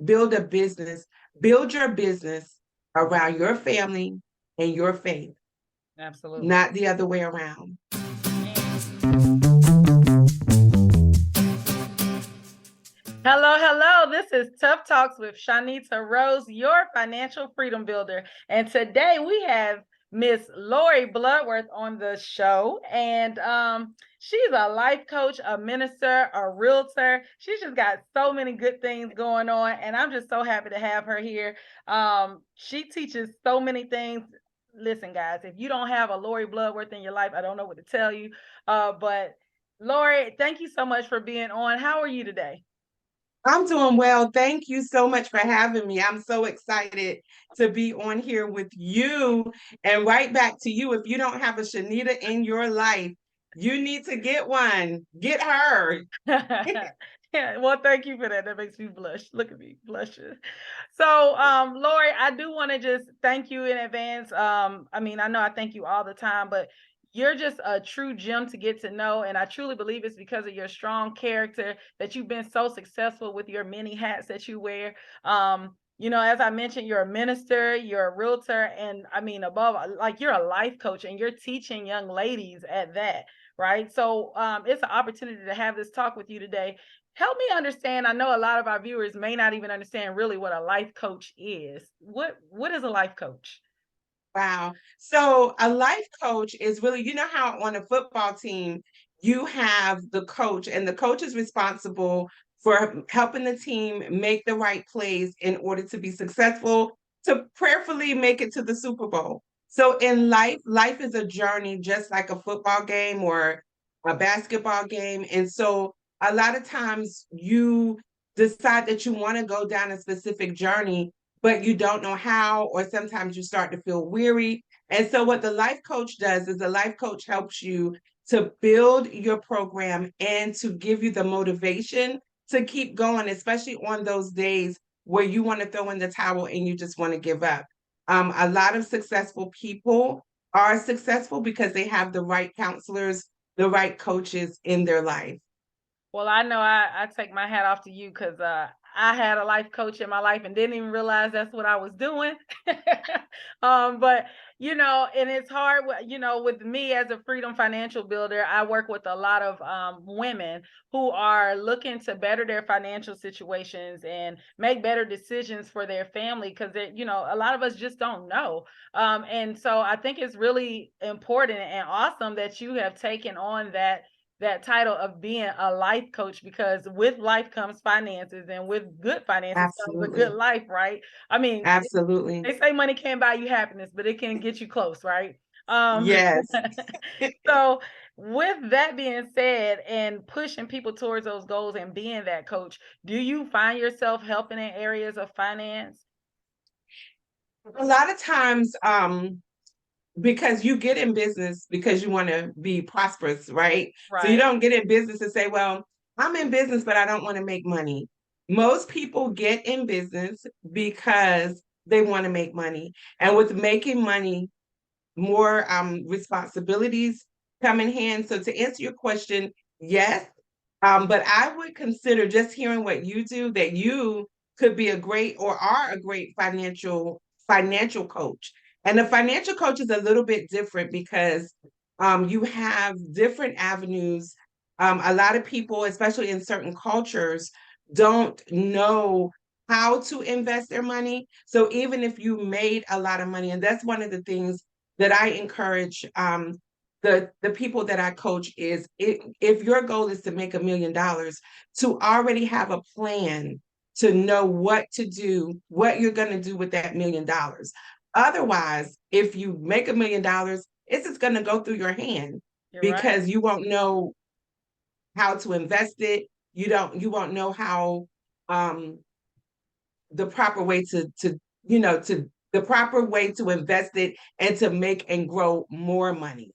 build a business, build your business around your family and your faith, Absolutely. not the other way around. Hello, hello. This is Tough Talks with Chonita Rose, your financial freedom builder. And today we have Miss Lori Bloodworth on the show. And she's a life coach, a minister, a realtor. She's just got so many good things going on. And I'm just so happy to have her here. She teaches so many things. Listen, guys, if you don't have a Lori Bloodworth in your life, I don't know what to tell you. But Lori, thank you so much for being on. How are you today? I'm doing well. Thank you so much for having me. I'm so excited to be on here with you. And right back to you, if you don't have a Chonita in your life, you need to get one. Get her. Yeah, well, thank you for that. That makes me blush. Look at me blushing. So, Lori, I do want to just thank you in advance. I mean, I know I thank you all the time, but you're just a true gem to get to know. And I truly believe it's because of your strong character that you've been so successful with your many hats that you wear. As I mentioned, you're a minister, you're a realtor, and I mean, above, like, you're a life coach and you're teaching young ladies at that, right? So it's an opportunity to have this talk with you today. Help me understand. I know a lot of our viewers may not even understand really what a life coach is. What is a life coach? Wow. So a life coach is really, you know how on a football team, you have the coach, and the coach is responsible for helping the team make the right plays in order to be successful, to prayerfully make it to the Super Bowl. So in life, life is a journey, just like a football game or a basketball game. And so a lot of times you decide that you want to go down a specific journey, but you don't know how, or sometimes you start to feel weary. And so, what the life coach does is the life coach helps you to build your program and to give you the motivation to keep going, especially on those days where you want to throw in the towel and you just want to give up. A lot of successful people are successful because they have the right counselors, the right coaches in their life. Well, I know I take my hat off to you because I had a life coach in my life and didn't even realize that's what I was doing. But and it's hard. With me as a freedom financial builder, I work with a lot of women who are looking to better their financial situations and make better decisions for their family because a lot of us just don't know. And so I think it's really important and awesome that you have taken on that title of being a life coach, because with life comes finances, and with good finances comes a good Absolutely. life, right? I mean, Absolutely. they say money can't buy you happiness, but it can get you close, right? um Yes. so with that being said, and pushing people towards those goals and being that coach, do you find yourself helping in areas of finance? A lot of times, because you get in business because you want to be prosperous, right? So you Right. don't get in business and say, well, I'm in business, but I don't want to make money. Most people get in business because they want to make money. And with making money, more responsibilities come in hand. So to answer your question, yes. But I would consider, just hearing what you do, that you could be a great, or are a great financial coach. And the financial coach is a little bit different because you have different avenues. A lot of people, especially in certain cultures, don't know how to invest their money. So even if you made a lot of money, and that's one of the things that I encourage the people that I coach, is if your goal is to make $1 million, to already have a plan, to know what to do, what you're going to do with that $1 million. Otherwise, if you make $1 million, it's just going to go through your hand You're right. because you won't know how to invest it. You won't know how um the proper way to the proper way to invest it and to make and grow more money.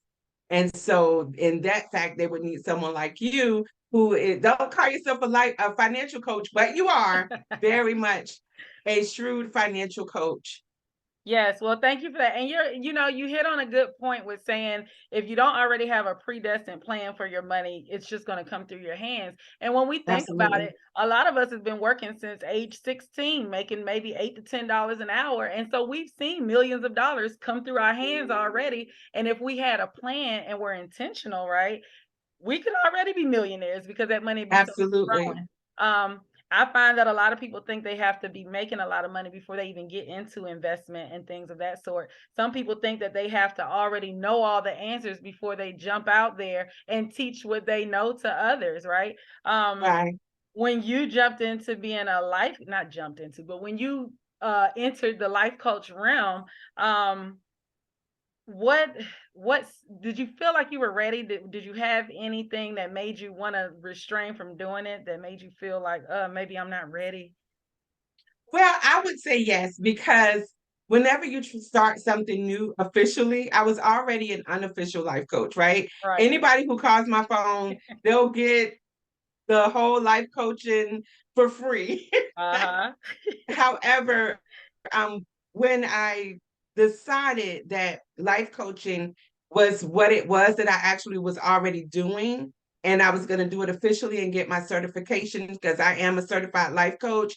And so in that fact, they would need someone like you don't call yourself a financial coach, but you are very much a shrewd financial coach. Yes, well, thank you for that. And you hit on a good point with saying if you don't already have a predestined plan for your money, it's just going to come through your hands. And when we think about Absolutely. it, a lot of us has been working since age 16, making maybe $8 to $10 an hour. And so we've seen millions of dollars come through our hands already. And if we had a plan and we're intentional, right, we could already be millionaires because that money be so Absolutely. growing. I find that a lot of people think they have to be making a lot of money before they even get into investment and things of that sort. Some people think that they have to already know all the answers before they jump out there and teach what they know to others, right? Right. When you jumped into being a life, not jumped into, but when you entered the life coach realm, um, what what's did you feel like you were ready? Did you have anything that made you want to restrain from doing it, that made you feel like maybe I'm not ready? Well, I would say yes, because whenever you start something new officially, I was already an unofficial life coach, right? Right. Anybody who calls my phone, they'll get the whole life coaching for free. Uh-huh. However, when I decided that life coaching was what it was that I actually was already doing, and I was going to do it officially and get my certification because I am a certified life coach,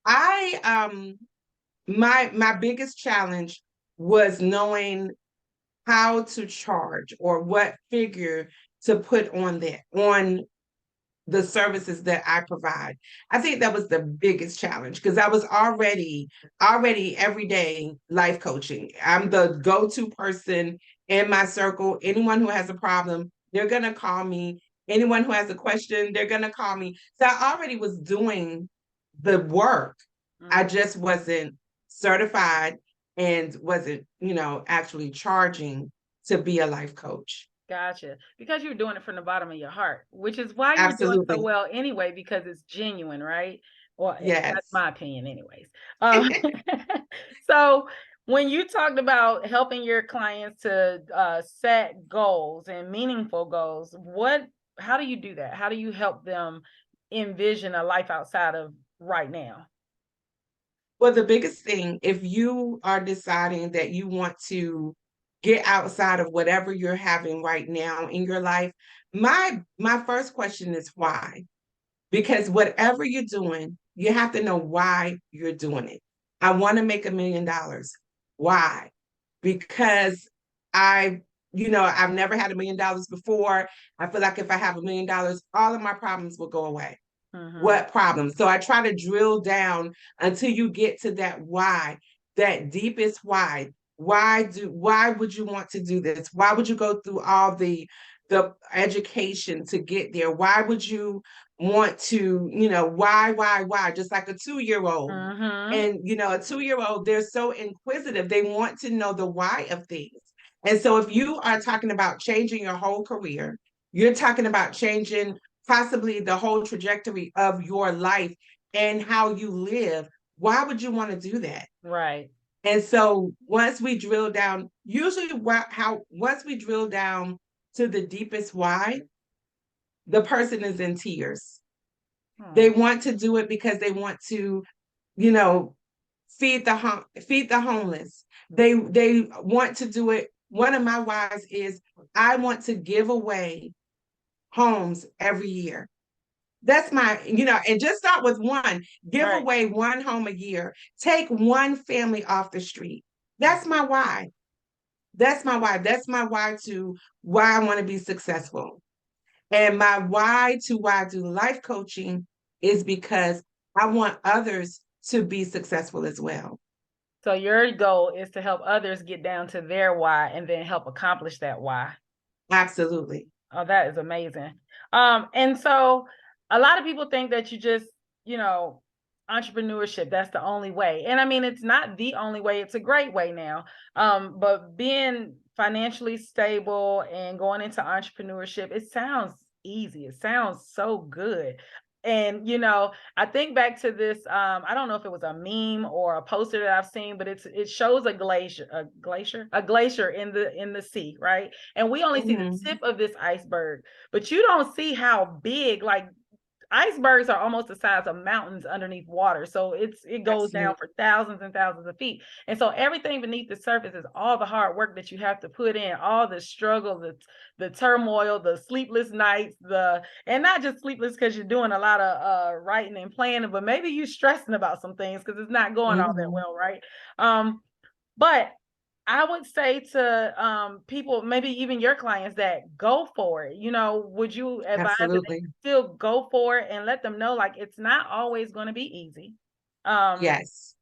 I my biggest challenge was knowing how to charge or what figure to put on that on the services that I provide. I think that was the biggest challenge because I was already everyday life coaching. I'm the go-to person in my circle. Anyone who has a problem, they're going to call me. Anyone who has a question, they're going to call me. So I already was doing the work. I Mhm. just wasn't certified and wasn't, actually charging to be a life coach. Gotcha. Because you're doing it from the bottom of your heart, which is why you're doing so Absolutely. well anyway, because it's genuine, right? Well, that's Yes. my opinion, anyways. Um, so when you talked about helping your clients to set goals and meaningful goals, how do you do that? How do you help them envision a life outside of right now? Well, the biggest thing, if you are deciding that you want to get outside of whatever you're having right now in your life, my first question is why? Because whatever you're doing, you have to know why you're doing it. I want to make $1 million. Why? Because I, I've never had $1 million before. I feel like if I have $1 million, all of my problems will go away. Hmm. What problem? So I try to drill down until you get to that why, that deepest why. Why would you want to do this? Why would you go through all the education to get there? Why would you want to, why? Just like a 2 year old. Hmm. And a 2 year old, they're so inquisitive. They want to know the why of things. And so if you are talking about changing your whole career, you're talking about changing possibly the whole trajectory of your life and how you live, why would you want to do that? Right. And so once we drill down, usually once we drill down to the deepest why, the person is in tears. They Hmm. want to do it because they want to, you know, feed the homeless. They want to do it. One of my whys is I want to give away homes every year. That's and just start with one. Give Right. away one home a year. Take one family off the street. That's my why. That's my why. That's my why to why I want to be successful. And my why to why I do life coaching is because I want others to be successful as well. So your goal is to help others get down to their why and then help accomplish that why. Absolutely. Oh, that is amazing. And so a lot of people think that you know, entrepreneurship, that's the only way. And I mean, it's not the only way, it's a great way now. But being financially stable and going into entrepreneurship, it sounds easy. It sounds so good. And I think back to this, I don't know if it was a meme or a poster that I've seen, but it shows a glacier in the sea, right? And we only see the Mhm. tip of this iceberg, but you don't see how big, like icebergs are almost the size of mountains underneath water. So it goes down Absolutely. for thousands and thousands of feet. And so everything beneath the surface is all the hard work that you have to put in, all the struggle, the turmoil, the sleepless nights, and not just sleepless because you're doing a lot of writing and planning, but maybe you're stressing about some things because it's not going all that Mhm. well, right? But I would say to people, maybe even your clients, that go for it. Would you advise that they Absolutely. still go for it and let them know like it's not always going to be easy? Um, Yes.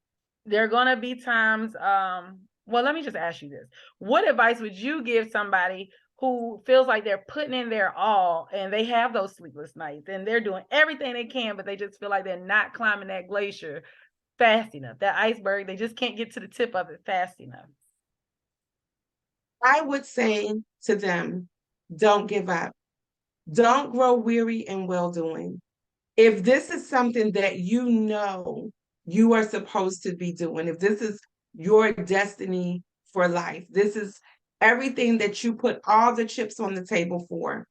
there are going to be times. Well, let me just ask you this: what advice would you give somebody who feels like they're putting in their all and they have those sleepless nights and they're doing everything they can, but they just feel like they're not climbing that glacier fast enough, that iceberg? They just can't get to the tip of it fast enough. I would say to them, don't give up. Don't grow weary in well doing. If this is something that you know you are supposed to be doing, if this is your destiny for life, this is everything that you put all the chips on the table for.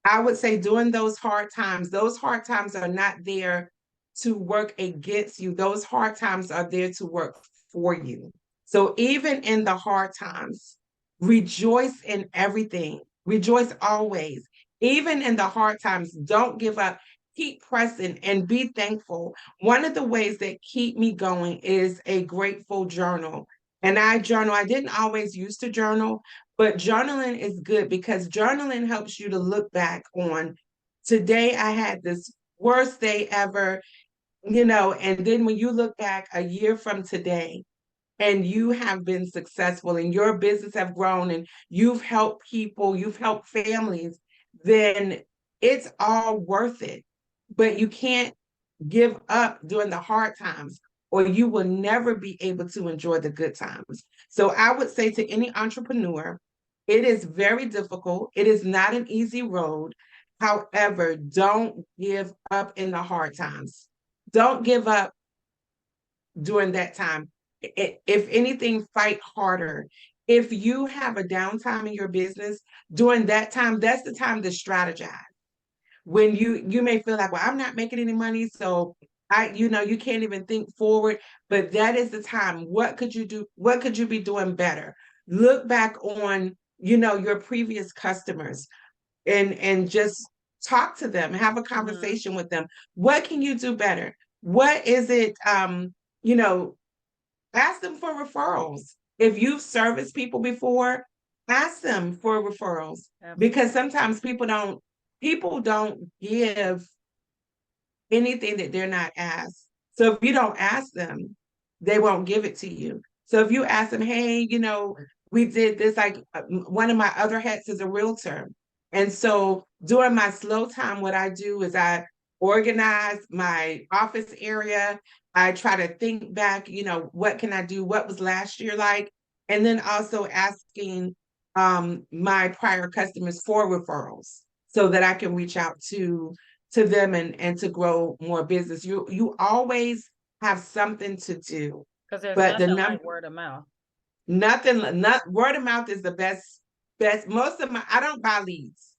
I would say during those hard times are not there to work against you. Those hard times are there to work for you. So even in the hard times, rejoice in everything. Rejoice always. Even in the hard times, don't give up. Keep pressing and be thankful. One of the ways that keep me going is a grateful journal. And I journal. I didn't always used to journal, but journaling is good because journaling helps you to look back on today. I had this worst day ever, and then when you look back a year from today and you have been successful and your business have grown and you've helped people, you've helped families, then it's all worth it. But you can't give up during the hard times, or you will never be able to enjoy the good times. So I would say to any entrepreneur, it is very difficult. It is not an easy road. However, don't give up in the hard times. Don't give up during that time. If anything, fight harder. If you have a downtime in your business during that time, that's the time to strategize. When you may feel like, well, I'm not making any money, so you can't even think forward, but that is the time. What could you do? What could you be doing better? Look back on, your previous customers and just talk to them, have a Mhm. conversation with them. What can you do better? What is it, you know, ask them for referrals. If you've serviced people before, ask them for referrals because Absolutely. sometimes people don't give anything that they're not asked. So if you don't ask them, they won't give it to you. So if you ask them, hey, we did this, like one of my other hats is a realtor. And so during my slow time, what I do is I organize my office area. I try to think back, what can I do? What was last year like? And then also asking my prior customers for referrals so that I can reach out to them and to grow more business. You always have something to do. Because there's But the nothing number like word of mouth. nothing not word of mouth is the best. Most of my I don't buy leads.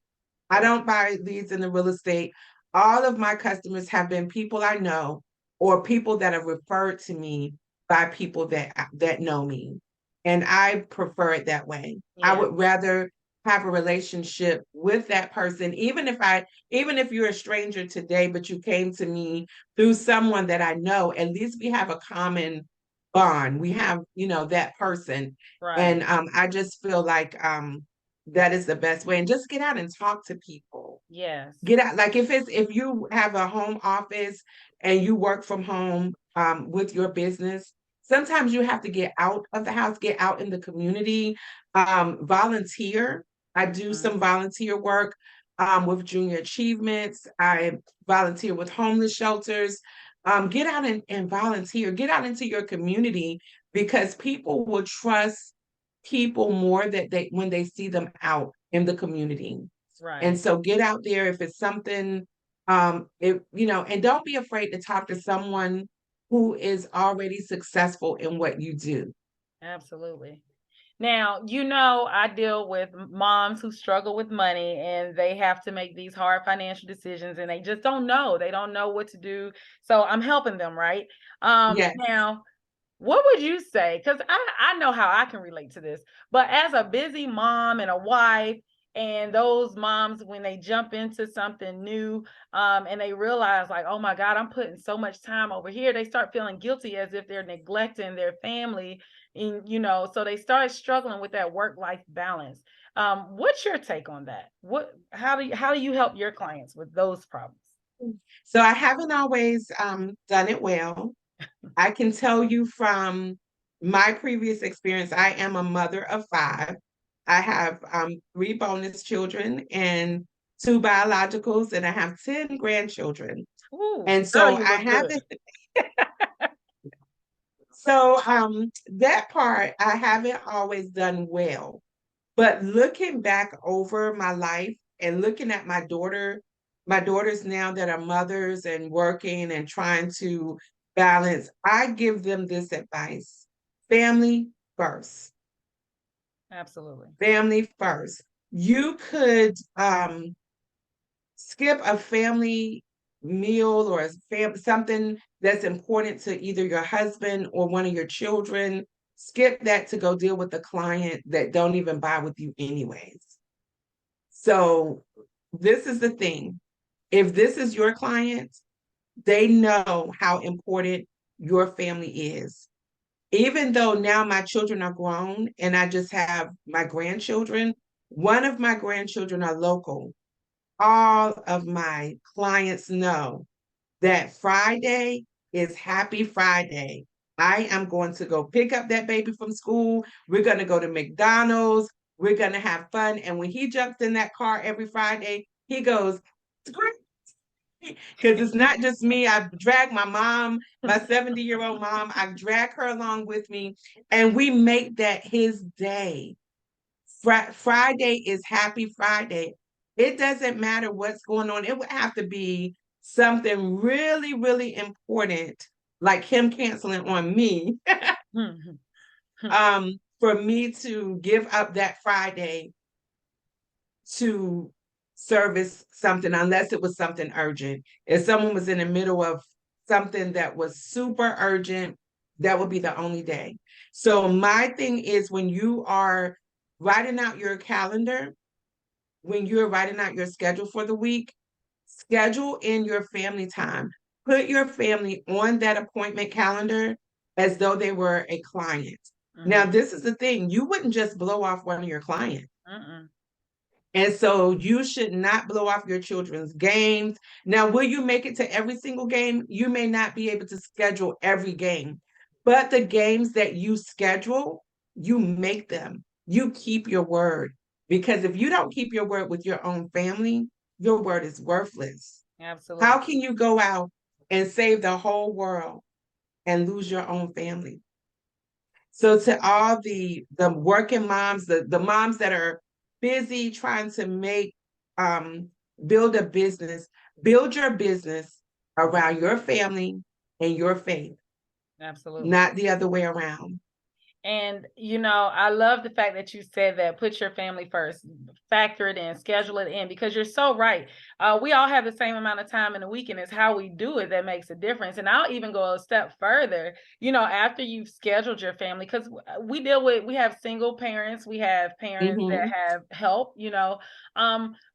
I Right. don't buy leads in the real estate. All of my customers have been people I know or people that are referred to me by people that know me. And I prefer it that way. I Yeah. would rather have a relationship with that person, even if you're a stranger today, but you came to me through someone that I know, at least we have a common bond. We have, that person. Right. And I just feel like that is the best way. And just get out and talk to people. Yes. Get out. Like if you have a home office and you work from home with your business, sometimes you have to get out of the house, get out in the community, volunteer. I do Mhm. some volunteer work with junior achievements. I volunteer with homeless shelters. Get out and volunteer. Get out into your community because people will trust people more that they when they see them out in the community. And Right. so get out there if it's something, and don't be afraid to talk to someone who is already successful in what you do. Absolutely. Now, I deal with moms who struggle with money and they have to make these hard financial decisions and they just don't know. They don't know what to do. So I'm helping them, right? Yes. Now, what would you say? Because I know how I can relate to this, but as a busy mom and a wife, and those moms, when they jump into something new, and they realize, like, oh my God, I'm putting so much time over here, they start feeling guilty as if they're neglecting their family. And, so they start struggling with that work-life balance. What's your take on that? How do you help your clients with those problems? So I haven't always done it well. I can tell you from my previous experience, I am a mother of five. I have three bonus children and two biologicals, and I have 10 grandchildren. Ooh, And girl, so you I look good. haven't, so that part I haven't always done well. But looking back over my life and looking at my daughters now that are mothers and working and trying to balance, I give them this advice: family first, Absolutely. family first. You could skip a family meal or something that's important to either your husband or one of your children. Skip that to go deal with the client that don't even buy with you anyways. So this is the thing. If this is your client, they know how important your family is. Even though now my children are grown and I just have my grandchildren, one of my grandchildren are local. All of my clients know that Friday is Happy Friday. I am going to go pick up that baby from school. We're going to go to McDonald's. We're going to have fun. And when he jumps in that car every Friday, he goes, it's great. Because it's not just me. I drag my mom, my 70-year-old mom, I drag her along with me, and we make that his day. Friday is Happy Friday. It doesn't matter what's going on. It would have to be something really, really important, like him canceling on me, for me to give up that Friday to service something, unless it was something urgent. If someone was in the middle of something that was super urgent, that would be the only day. So my thing is, when you are writing out your calendar, when you're writing out your schedule for the week, schedule in your family time. Put your family on that appointment calendar as though they were a client. Now, Mhm. this is the thing, you wouldn't just blow off one of your clients. Mm-mm. And so you should not blow off your children's games. Now, will you make it to every single game? You may not be able to schedule every game, but the games that you schedule, you make them. You keep your word. Because if you don't keep your word with your own family, your word is worthless. Absolutely. How can you go out and save the whole world and lose your own family? So to all the working moms, the moms that are busy trying to um build a business, build your business around your family and your faith, Absolutely. not the other way around. And I love the fact that you said that, put your family first, factor it in, schedule it in, because you're so right. We all have the same amount of time in a week, and it's how we do it that makes a difference. And I'll even go a step further, after you've scheduled your family, because we have single parents, we have parents that Hmm. have help,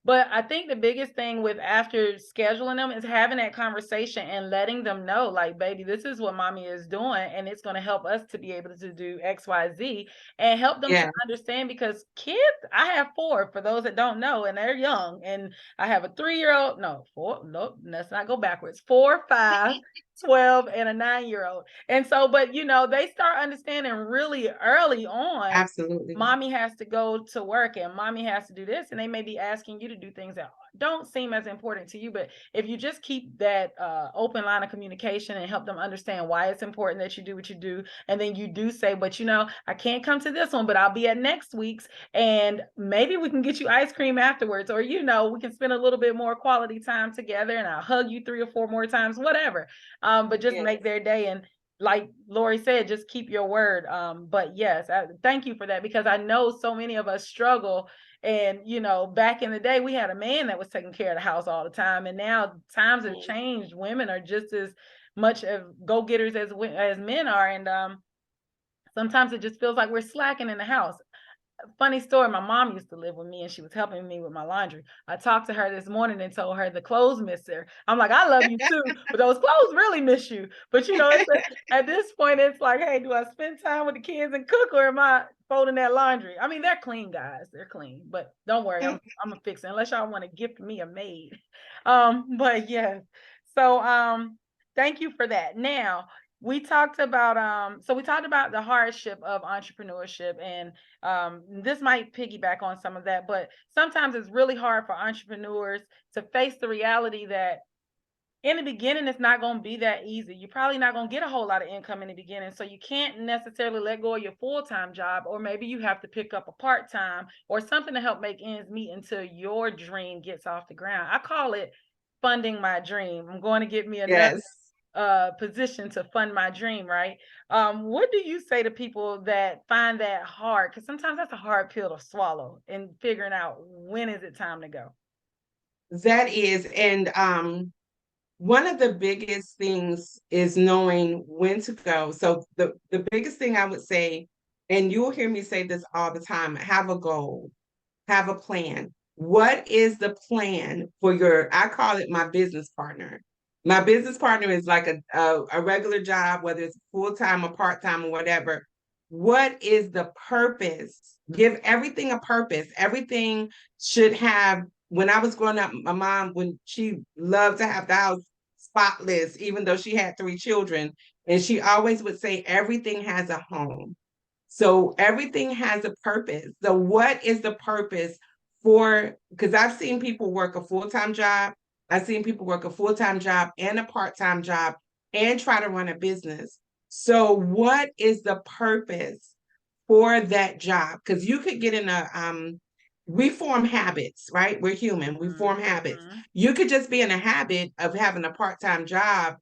but I think the biggest thing with after scheduling them is having that conversation and letting them know, like, baby, this is what mommy is doing, and it's going to help us to be able to do XYZ, and help them to Yeah, understand, because kids, I have four, for those that don't know, and they're young. And I have a 3-year-old, no, four, nope, let's not go backwards, 4, 5, 12, and a 9-year-old. And so, but they start understanding really early on, absolutely. mommy has to go to work and mommy has to do this, and they may be asking you to do things that don't seem as important to you. But if you just keep that open line of communication and help them understand why it's important that you do what you do, and then you do say, but I can't come to this one, but I'll be at next week's, and maybe we can get you ice cream afterwards, or we can spend a little bit more quality time together, and I'll hug you 3 or 4 more times, whatever. But just Yes. make their day. And like Lori said, just keep your word. But yes, thank you for that, because I know so many of us struggle. And back in the day, we had a man that was taking care of the house all the time, and now times have changed. Women are just as much of go-getters as men are, and sometimes it just feels like we're slacking in the house. Funny story, my mom used to live with me and she was helping me with my laundry. I talked to her this morning and told her the clothes miss her. I'm like, I love you too, but those clothes really miss you. But at this point, it's like, hey, do I spend time with the kids and cook, or am I folding that laundry? I mean, they're clean, guys. They're clean, but don't worry, I'm gonna fix it unless y'all want to gift me a maid. But yes. So thank you for that. Now we talked about the hardship of entrepreneurship, and this might piggyback on some of that, but sometimes it's really hard for entrepreneurs to face the reality that in the beginning, it's not going to be that easy. You're probably not going to get a whole lot of income in the beginning. So you can't necessarily let go of your full-time job, or maybe you have to pick up a part-time or something to help make ends meet until your dream gets off the ground. I call it funding my dream. I'm going to get me another Yes. position to fund my dream, right? What do you say to people that find that hard? Because sometimes that's a hard pill to swallow, and figuring out when is it time to go. That is, and one of the biggest things is knowing when to go. So the biggest thing I would say, and you'll hear me say this all the time, have a goal, have a plan. What is the plan for I call it my business partner. My business partner is like a regular job, whether it's full-time or part-time or whatever. What is the purpose? Give everything a purpose. Everything should have, when I was growing up, my mom, when she loved to have the house spotless, even though she had 3 children, and she always would say, everything has a home. So everything has a purpose. So what is the purpose for, because I've seen people work a full-time job. I've seen people work a full-time job and a part-time job and try to run a business. So what is the purpose for that job? Because you could get in we form habits, right? We're human, we form habits. Mm-hmm. You could just be in a habit of having a part-time job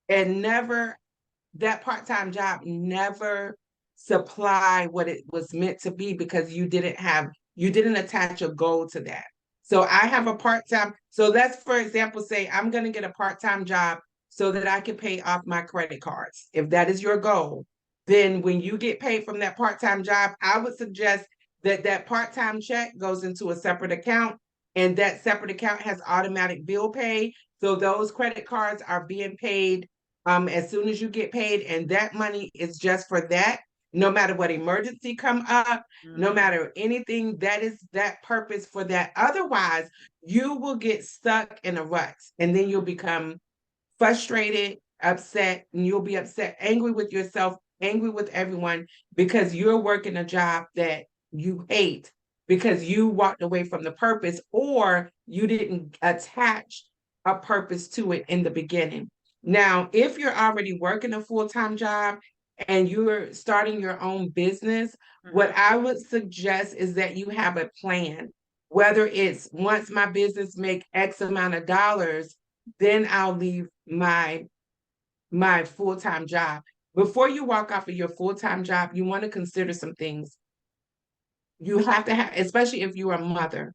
and that part-time job never supply what it was meant to be, because you didn't attach a goal to that. So I have a part-time, so let's, for example, say I'm going to get a part-time job so that I can pay off my credit cards. If that is your goal, then when you get paid from that part-time job, I would suggest that part-time check goes into a separate account, and that separate account has automatic bill pay. So those credit cards are being paid as soon as you get paid, and that money is just for that. No matter what emergency come up, no Mm-hmm. matter anything, that is that purpose for that. Otherwise, you will get stuck in a rut, and then you'll become frustrated, upset, and you'll be upset, angry with yourself, angry with everyone, because you're working a job that you hate, because you walked away from the purpose, or you didn't attach a purpose to it in the beginning. Now, if you're already working a full-time job and you're starting your own business, what Mm-hmm. I would suggest is that you have a plan. Whether it's, once my business make X amount of dollars, then I'll leave my full-time job. Before you walk off of your full-time job, you want to consider some things. You have to have, especially if you're a mother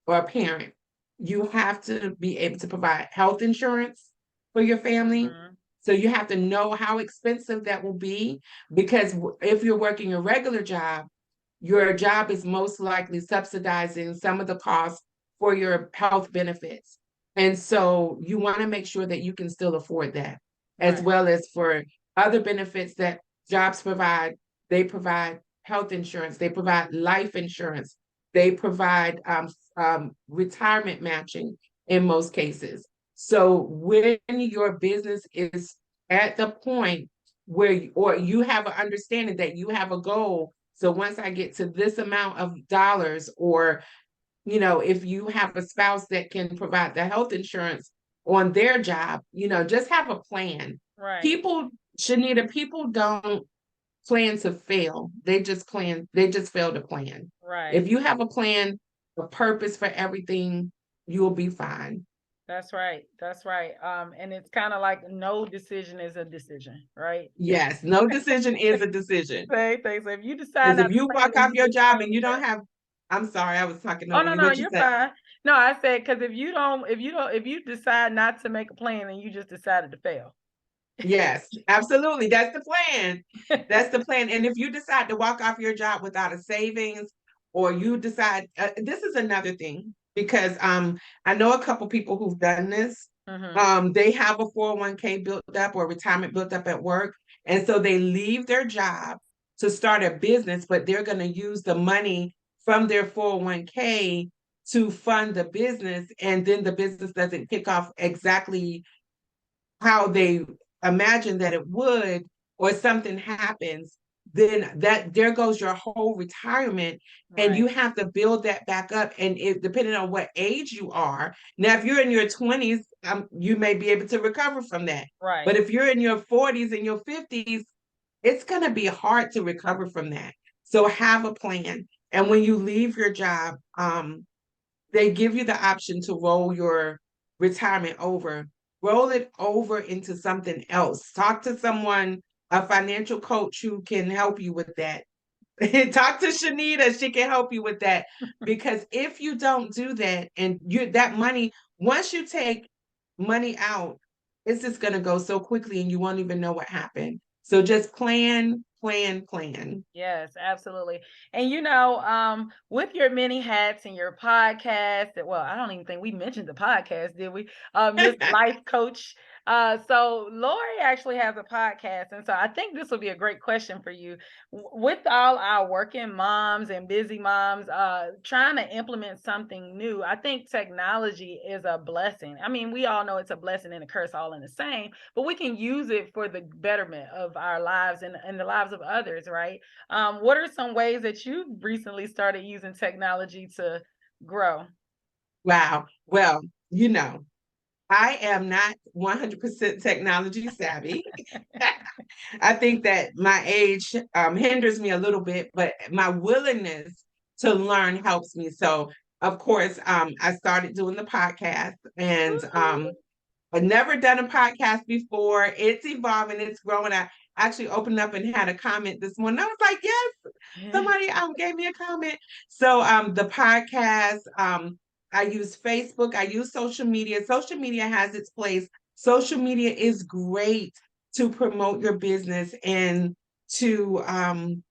or a parent, you have to be able to provide health insurance for your family. Mm-hmm. So you have to know how expensive that will be, because if you're working a regular job, your job is most likely subsidizing some of the costs for your health benefits. And so you want to make sure that you can still afford that, as Right. well as for other benefits that jobs provide. They provide health insurance, they provide life insurance, they provide retirement matching in most cases. So when your business is at the point where, or you have an understanding that you have a goal, so once I get to this amount of dollars, or, if you have a spouse that can provide the health insurance on their job, just have a plan. Right. People, Chonita, people don't plan to fail. They just fail to plan. Right. If you have a plan, a purpose for everything, you'll be fine. That's right. That's right. And it's kind of like no decision is a decision, right? Yes, no decision is a decision. Same thing. So if you decide Because not if to you plan, walk then off you your just job plan and to you don't fail. have, I'm sorry, I was talking Oh over no, you. no, What you you're said? fine. No, I said because if you decide not to make a plan, then you just decided to fail. Yes, absolutely. That's the plan. That's the plan. And if you decide to walk off your job without a savings, or you decide, this is another thing because I know a couple people who've done this. Hmm. They have a 401k built up or retirement built up at work, and so they leave their job to start a business, but they're going to use the money from their 401k to fund the business, and then the business doesn't kick off exactly how they imagine that it would, or something happens, then that there goes your whole retirement, and Right. you have to build that back up. And it depending on what age you are. Now, if you're in your 20s, you may be able to recover from that. But Right. if you're in your 40s and your 50s, it's going to be hard to recover from that. So have a plan. And when you leave your job, they give you the option to roll your retirement over, roll it over into something else. Talk to someone, a financial coach who can help you with that. Talk to Chonita, she can help you with that. Because if you don't do that, and you that money, once you take money out, it's just gonna go so quickly and you won't even know what happened. So just plan, plan, plan. Yes, absolutely. And with your many hats and your podcast, well, I don't even think we mentioned the podcast, did we? This life coach. So Lori actually has a podcast, and so I think this will be a great question for you. With all our working moms and busy moms, trying to implement something new, I think technology is a blessing. I mean, we all know it's a blessing and a curse all in the same, but we can use it for the betterment of our lives and the lives of others, right? What are some ways that you recently started using technology to grow? Wow. Well, you know, I am not 100% technology savvy. I think that my age hinders me a little bit, but my willingness to learn helps me. So, of course, I started doing the podcast, and Woo-hoo. I've never done a podcast before. It's evolving, it's growing. I actually opened up and had a comment this morning. I was like, yes, somebody gave me a comment. So the podcast, I use Facebook, I use social media. Social media has its place. Social media is great to promote your business and to um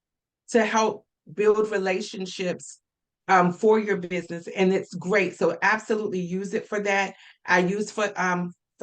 to help build relationships for your business, and it's great. So absolutely use it for that. I use for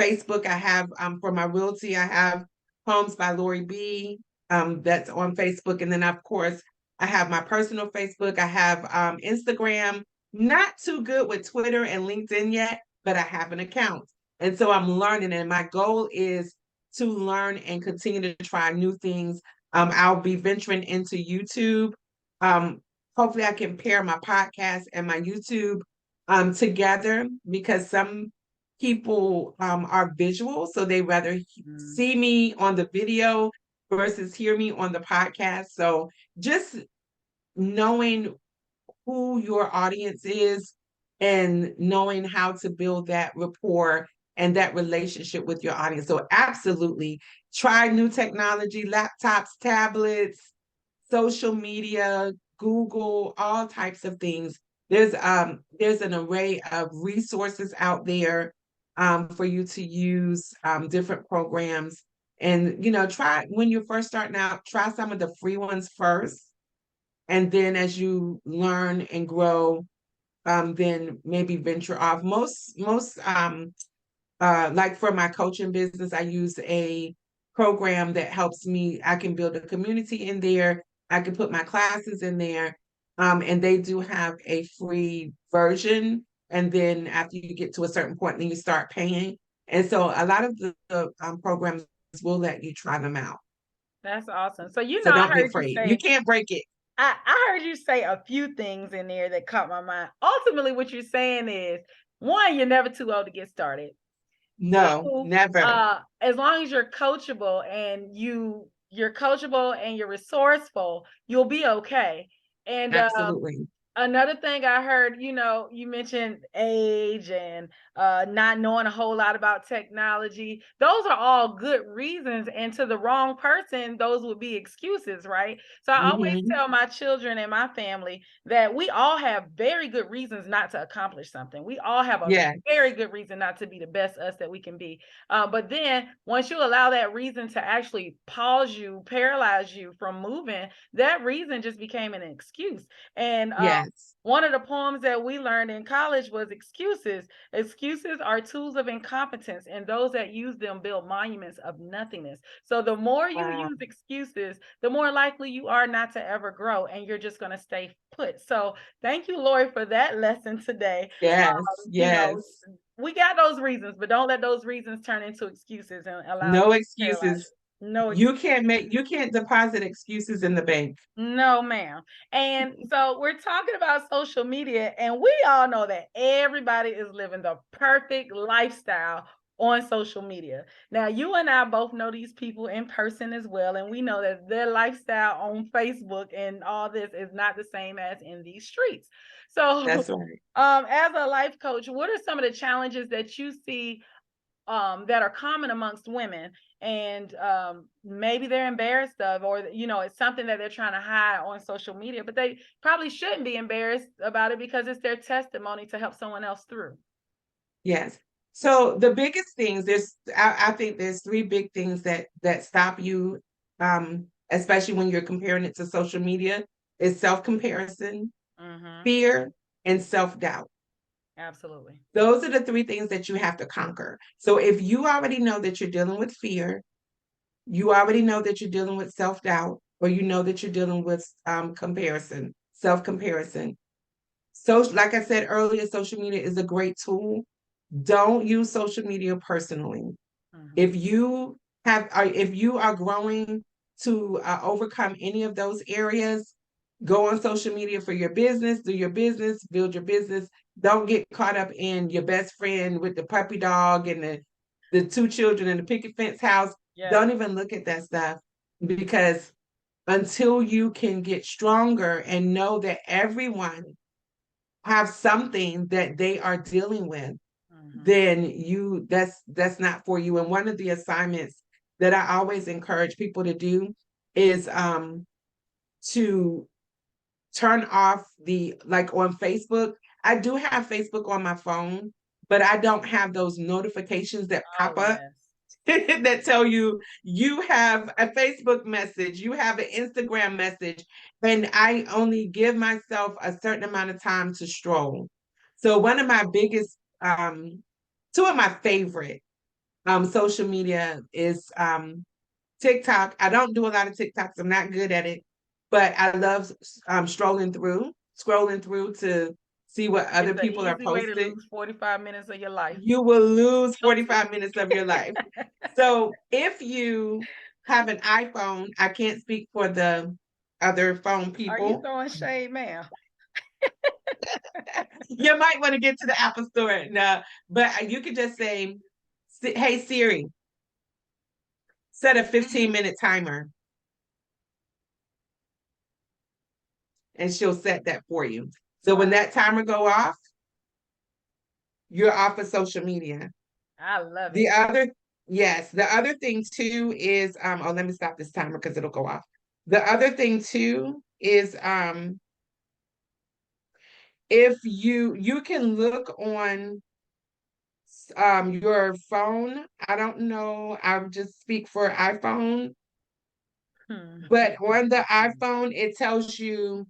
Facebook. I have for my realty. I have Homes by Lori B. That's on Facebook, and then of course I have my personal Facebook. I have Instagram. Not too good with Twitter and LinkedIn yet, but I have an account, and so I'm learning. And my goal is to learn and continue to try new things. I'll be venturing into YouTube. Um, Hopefully, I can pair my podcast and my YouTube together, because some people are visual, so they rather Mm. see me on the video versus hear me on the podcast. So just knowing who your audience is and knowing how to build that rapport and that relationship with your audience. So absolutely try new technology, laptops, tablets, social media, Google, all types of things. There's an array of resources out there for you to use, different programs. And try when you're first starting out, try some of the free ones first, and then as you learn and grow, then maybe venture off. Most like for my coaching business, I use a program that helps me. I can build a community in there. I can put my classes in there, and they do have a free version. And then after you get to a certain point, then you start paying. And so a lot of the programs will let you try them out. That's awesome. So So I don't be heard you afraid. You say can't break it. I heard you say a few things in there that caught my mind. Ultimately, what you're saying is one, you're never too old to get started. No, Two, never. as long as you're coachable and you're coachable and you're resourceful, you'll be okay. And Absolutely. Another thing I heard, you mentioned age and not knowing a whole lot about technology. Those are all good reasons. And to the wrong person, those would be excuses, right? So I always Hmm. tell my children and my family that we all have very good reasons not to accomplish something. We all have a Yeah, very good reason not to be the best us that we can be. But then once you allow that reason to actually pause you, paralyze you from moving, that reason just became an excuse. And yes, one of the poems that we learned in college was excuses. Excuses are tools of incompetence, and those that use them build monuments of nothingness. So the more you wow, use excuses, the more likely you are not to ever grow, and you're just going to stay put. So thank you, Lori, for that lesson today. yes, You know, yes. we got those reasons, but don't let those reasons turn into excuses and allow you No to paralyze excuses. you. No You can't deposit excuses in the bank. No, ma'am. And so we're talking about social media, and we all know that everybody is living the perfect lifestyle on social media. Now, you and I both know these people in person as well, and we know that their lifestyle on Facebook and all this is not the same as in these streets. So, That's right. as a life coach, what are some of the challenges that you see that are common amongst women, and maybe they're embarrassed of, or it's something that they're trying to hide on social media, but they probably shouldn't be embarrassed about it because it's their testimony to help someone else through. Yes. So the biggest things, I think there's three big things that stop you, especially when you're comparing it to social media, is self-comparison, Mm-hmm. fear, and self-doubt. Absolutely. Those are the three things that you have to conquer. So if you already know that you're dealing with fear, you already know that you're dealing with self-doubt, or you know that you're dealing with comparison, self-comparison. So, like I said earlier, social media is a great tool. Don't use social media personally. Mm-hmm. If you are growing to overcome any of those areas, go on social media for your business, do your business, build your business. Don't get caught up in your best friend with the puppy dog and the two children in the picket fence house. Yes. Don't even look at that stuff, because until you can get stronger and know that everyone have something that they are dealing with, Mm-hmm. then that's not for you. And one of the assignments that I always encourage people to do is to turn off the, like, on Facebook. I do have Facebook on my phone, but I don't have those notifications that Oh, pop up yes. that tell you you have a Facebook message, you have an Instagram message, and I only give myself a certain amount of time to stroll. So one of my biggest, two of my favorite social media is TikTok. I don't do a lot of TikToks. I'm not good at it, but I love scrolling through to see what other It's an people are easy way to posting. lose 45 minutes of your life. You will lose Go to. 45 minutes of your life. So if you have an iPhone, I can't speak for the other phone Are you people. throwing shade, ma'am? You might want to get to the Apple Store. No, but you could just say, "Hey Siri, set a 15-minute timer," and she'll set that for you. So when Wow. that timer go off, you're off of social media. I love The it. other, yes, the other thing too is, oh, let me stop this timer because it'll go off. The other thing too is, if you can look on your phone. I don't know, I would just speak for iPhone, Hmm. but on the iPhone, it tells you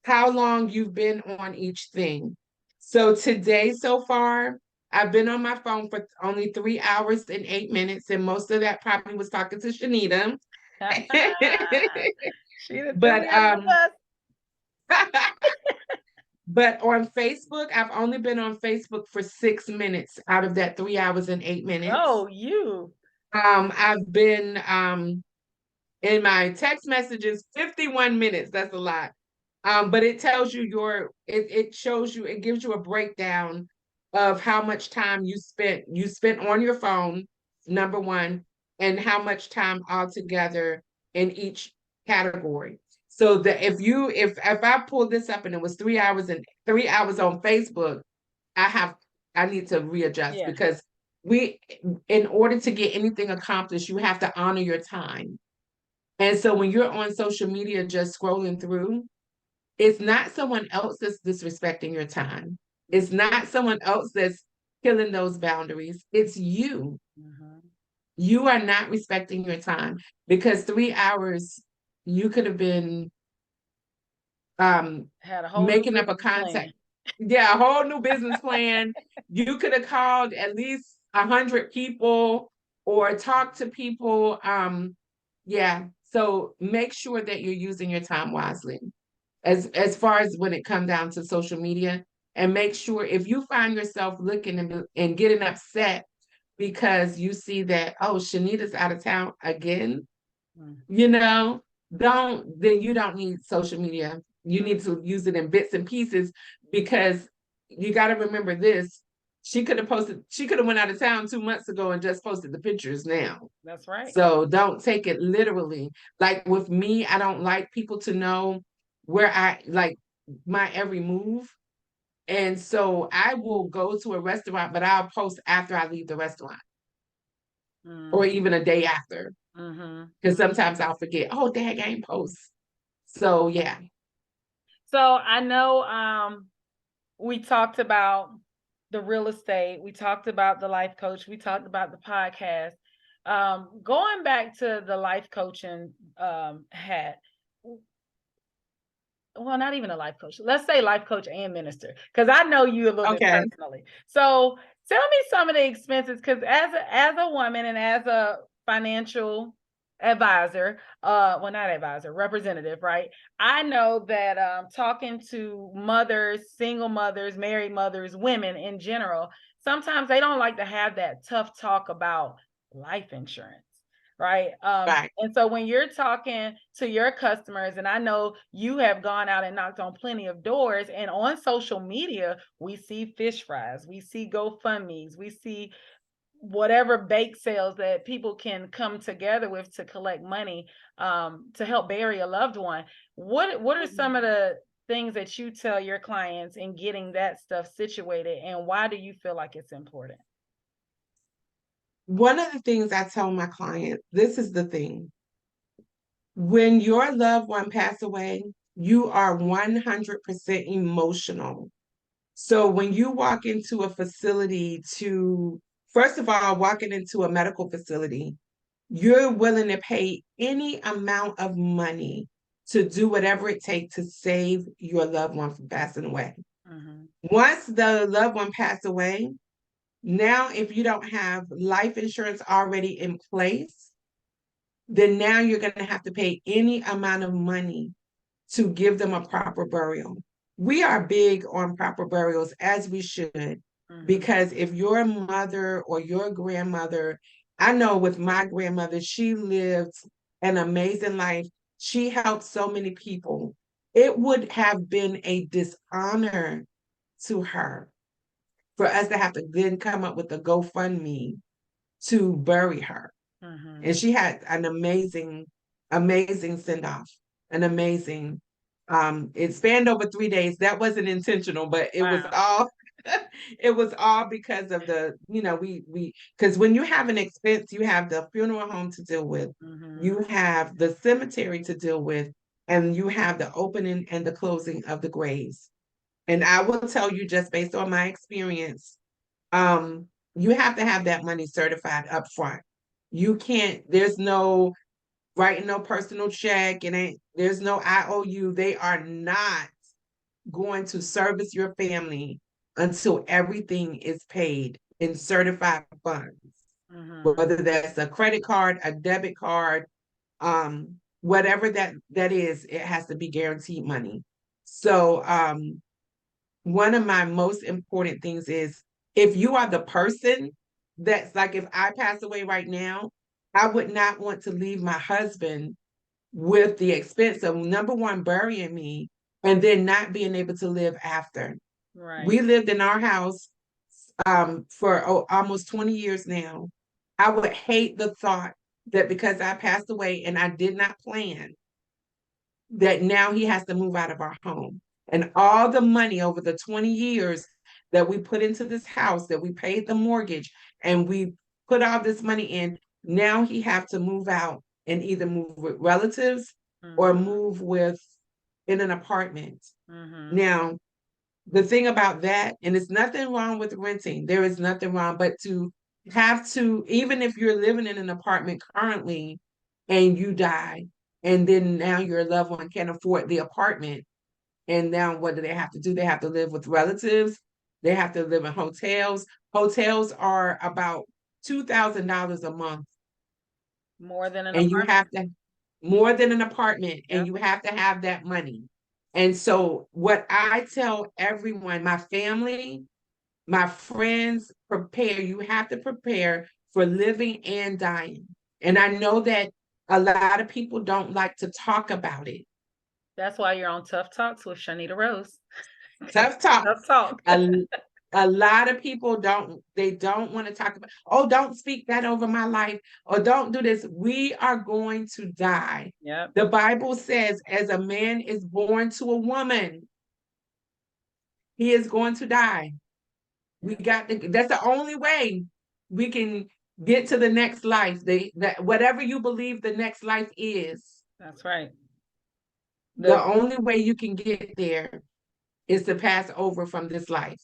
how long you've been on each thing. So today, so far, I've been on my phone for only 3 hours and 8 minutes, and most of that probably was talking to Chonita. She done threw But me under the bus. but on Facebook, I've only been on Facebook for 6 minutes out of that 3 hours and 8 minutes. Oh, you. I've been in my text messages 51 minutes. That's a lot. But it tells you it shows you, it gives you a breakdown of how much time you spent on your phone, number one, and how much time altogether in each category. So that if I pull this up and it was 3 hours and 3 hours on Facebook, I need to readjust, Yeah. because we in order to get anything accomplished, you have to honor your time. And so when you're on social media just scrolling through, it's not someone else that's disrespecting your time. It's not someone else that's killing those boundaries. It's you. Mhm. You are not respecting your time, because 3 hours you could have been Had a whole new making up a business contact. plan. Yeah, a whole new business plan. You could have called at least 100 people or talked to people. Yeah. So make sure that you're using your time wisely as far as when it comes down to social media. And make sure if you find yourself looking and getting upset because you see that, oh, Chonita's out of town again, Mm. you know, then you don't need social media. You need to use it in bits and pieces, because you got to remember this. She could have went out of town 2 months ago and just posted the pictures now. That's right. So don't take it literally. Like with me, I don't like people to know where I like my every move. And so I will go to a restaurant, but I'll post after I leave the restaurant or Mm. even a day after. Mm-hmm. Because sometimes I'll forget, oh, dang, I ain't post. So yeah. So I know we talked about the real estate, we talked about the life coach, we talked about the podcast. Going back to the life coaching hat, well, not even a life coach. Let's say life coach and minister, because I know you a little bit Okay. personally. So tell me some of the expenses, because as a woman and as a financial advisor, well, not advisor, representative, right? I know that talking to mothers, single mothers, married mothers, women in general, sometimes they don't like to have that tough talk about life insurance. Right. Right. And so when you're talking to your customers, and I know you have gone out and knocked on plenty of doors, and on social media, we see fish fries, we see GoFundMe's, we see whatever bake sales that people can come together with to collect money to help bury a loved one. What are some of the things that you tell your clients in getting that stuff situated, and why do you feel like it's important? One of the things I tell my client, this is the thing. When your loved one pass away, you are 100% emotional. So when you walk into a facility first of all, walking into a medical facility, you're willing to pay any amount of money to do whatever it takes to save your loved one from passing away. Mm-hmm. Once the loved one passed away, now if you don't have life insurance already in place, then now you're going to have to pay any amount of money to give them a proper burial. We are big on proper burials, as we should, Mm-hmm. because if your mother or your grandmother, I know with my grandmother, she lived an amazing life. She helped so many people. It would have been a dishonor to her for us to have to then come up with a GoFundMe to bury her. Mm-hmm. And she had an amazing send off, an amazing. It spanned over 3 days. That wasn't intentional, but it was Wow. all. It was all because of we because when you have an expense, you have the funeral home to deal with, Mm-hmm. you have the cemetery to deal with, and you have the opening and the closing of the graves. And I will tell you, just based on my experience, um, you have to have that money certified up front. You can't, there's no writing no personal check, there's no IOU. They are not going to service your family until everything is paid in certified funds, Mm-hmm. whether that's a credit card, a debit card, whatever that is, it has to be guaranteed money. So one of my most important things is, if you are the person that's like, if I pass away right now, I would not want to leave my husband with the expense of, number one, burying me and then not being able to live after. Right. We lived in our house for almost 20 years now. I would hate the thought that because I passed away and I did not plan, that now he has to move out of our home. And all the money over the 20 years that we put into this house, that we paid the mortgage and we put all this money in, now he have to move out and either move with relatives or move with in an apartment. Now, the thing about that, and it's nothing wrong with renting, there is nothing wrong, but to have to, even if you're living in an apartment currently and you die, and then now your loved one can't afford the apartment, and now what do they have to do? They have to live with relatives, they have to live in hotels. Hotels are about $2,000 a month, More than an and you apartment. have to more than an apartment, and Yep. you have to have that money. And so what I tell everyone, my family, my friends, prepare. You have to prepare for living and dying. And I know that a lot of people don't like to talk about it. That's why you're on Tough Talks with Chonita Rose. Tough talk. Tough talk. A lot of people don't want to talk about, oh, don't speak that over my life, or don't do this. We are going to die. Yep. The Bible says, as a man is born to a woman, he is going to die. That's the only way we can get to the next life. Whatever you believe the next life is, That's right. the only way you can get there is to pass over from this life.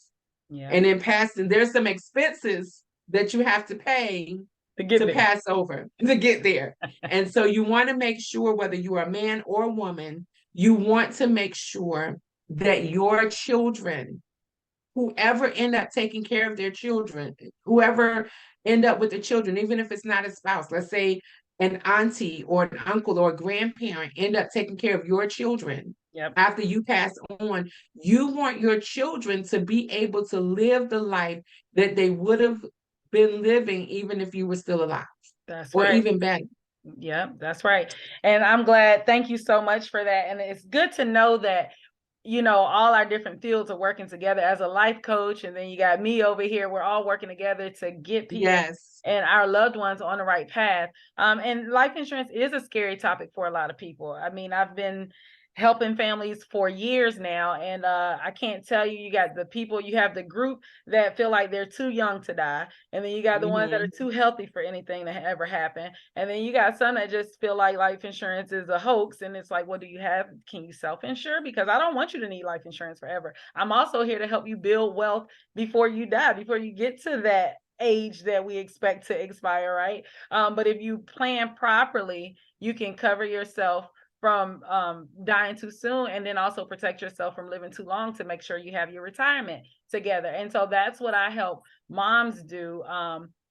Yeah. And in passing, there's some expenses that you have to pay to pass over to get there. And so you want to make sure, whether you are a man or a woman, you want to make sure that your children, whoever end up taking care of their children, whoever end up with the children, even if it's not a spouse, let's say an auntie or an uncle or a grandparent end up taking care of your children. Yep. After you pass on, you want your children to be able to live the life that they would have been living even if you were still alive. That's or right. even better. Yep, that's right. And I'm glad. Thank you so much for that. And it's good to know that, you know, all our different fields are working together. As a life coach, and then you got me over here, we're all working together to get people Yes. and our loved ones on the right path. And life insurance is a scary topic for a lot of people. I mean, I've been helping families for years now, and I can't tell you, you got the people, you have the group that feel like they're too young to die, and then you got the ones that are too healthy for anything to ever happen, and then you got some that just feel like life insurance is a hoax, and it's like, what do you have? Can you self-insure? Because I don't want you to need life insurance forever. I'm also here to help you build wealth before you die, before you get to that age that we expect to expire, right? But if you plan properly, you can cover yourself from dying too soon, and then also protect yourself from living too long to make sure you have your retirement together. And so that's what I help moms do.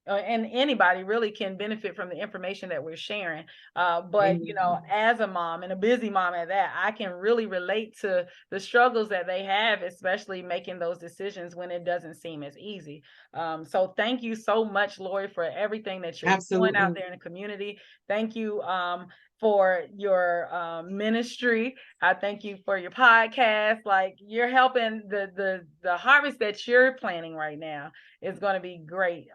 And anybody really can benefit from the information that we're sharing. But you know, as a mom, and a busy mom at that, I can really relate to the struggles that they have, especially making those decisions when it doesn't seem as easy. So thank you so much, Lori, for everything that you're doing out there in the community. Thank you for your ministry. I thank you for your podcast. Like, you're helping the harvest that you're planting right now is going to be great.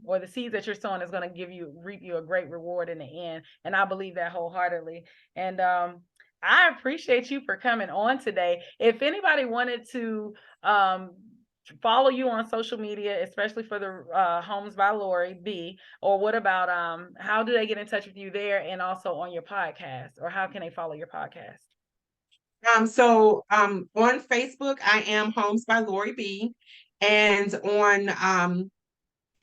Or the seeds that you're sowing is going to reap you a great reward in the end. And I believe that wholeheartedly. And I appreciate you for coming on today. If anybody wanted to follow you on social media, especially for the Homes by Lori B, or what about how do they get in touch with you there, and also on your podcast, or how can they follow your podcast? So on Facebook, I am Homes by Lori B, and on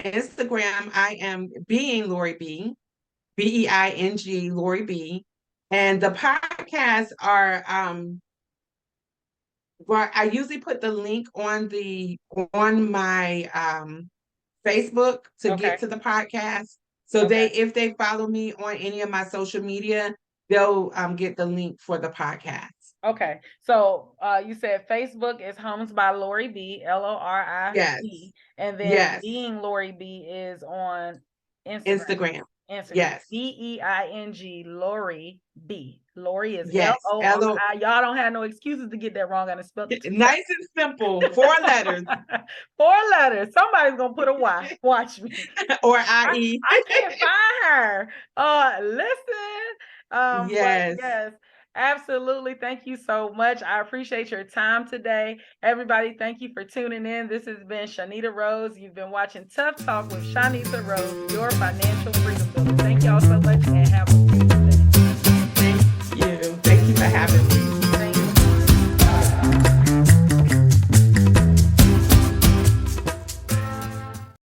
Instagram, I am Being Lori B, BEING Lori B, and the podcasts are well, I usually put the link on my Facebook to get to the podcast. So if they follow me on any of my social media, they'll get the link for the podcast. Okay. So you said Facebook is Homes by Lori B, LORI B. Yes. And then Being Lori B is on Instagram. Yes. BEING Lori B. Lori is yes. LORI. Y'all don't have no excuses to get that wrong. I spelled it nice and simple. 4 letters. 4 letters. Somebody's gonna put a Y. Watch me. Or IE. I can't find her. Listen. Yes. But yes. Absolutely. Thank you so much. I appreciate your time today. Everybody, thank you for tuning in. This has been Chonita Rose. You've been watching Tough Talk with Chonita Rose, your financial freedom builder. Thank y'all so much and have a beautiful